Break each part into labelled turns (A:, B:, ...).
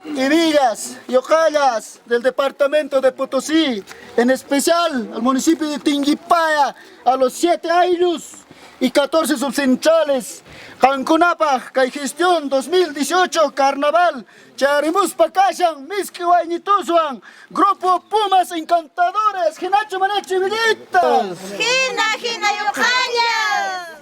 A: y villas y ojallas del departamento de Potosí, en especial al municipio de Tinguipaya, a los 7 años y 14 subcentrales. Cancunapa, Caigestión 2018, Carnaval, Charimus Pacashan, Misquiwañituzuan, Grupo Pumas Encantadores, Ginacho Manacho Villitas.
B: Gina, Yojaya.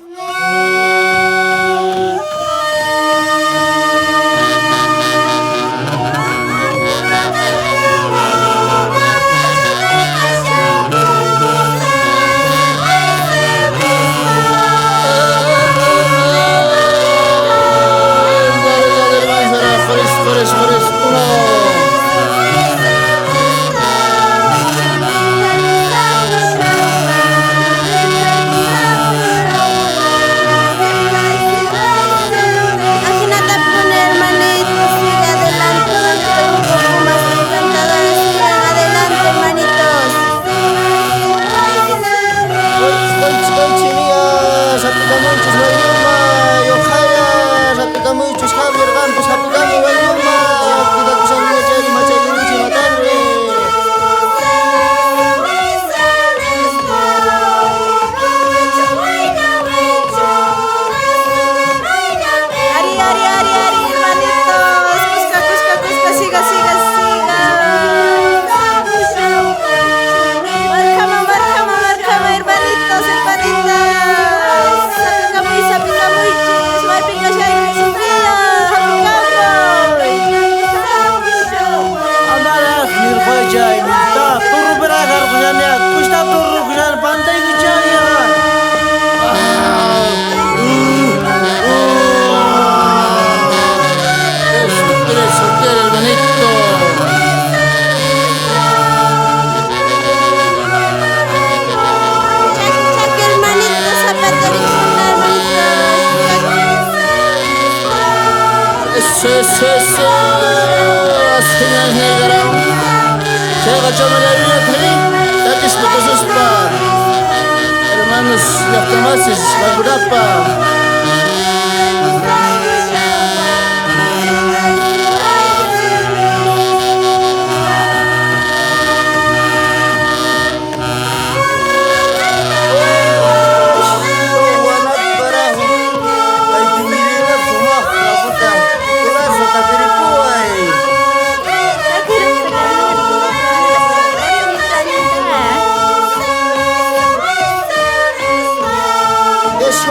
A: Hermanos Yactamasis, Bagurapa.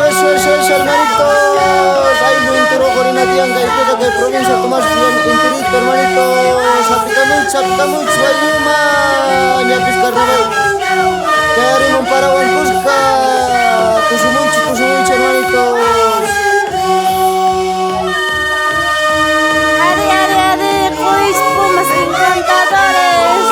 A: Eso, hermanitos. Ahí lo entero Corina Tianga y toda que provincia Tomás Intirito, hermanitos. Apicamuch, Guayuma, Ñapis Carnaval. Que haremos un Paraguay Cusca. Tusumuchi, hermanitos.
B: Ade, pues, Pumas Encantadores.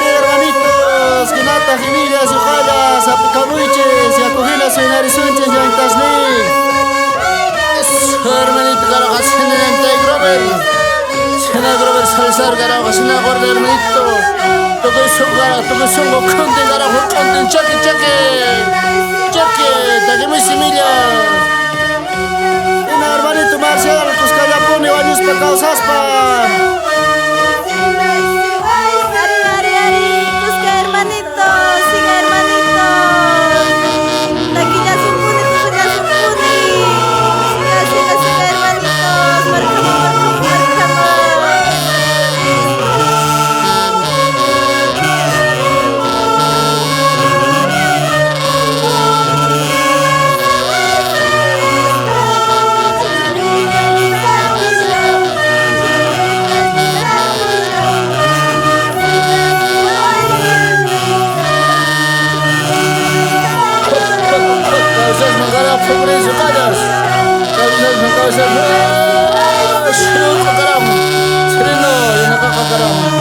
A: Hermanitos, Ginata, Gimillas, Ojallas, Apicamuches, y acogilas en Arizonches, y Antasni. Hermanito, Garajas, Senente, Grover. Sena Grover Salazar, Garajas, Sena Gorda, hermanito. Todo eso, Conte, Garajo, Conte, Chaque, Taquimi Similla. Una hermanito Marcial, Cuscayapone, Baños, Pecados, Aspa. Sereno, y no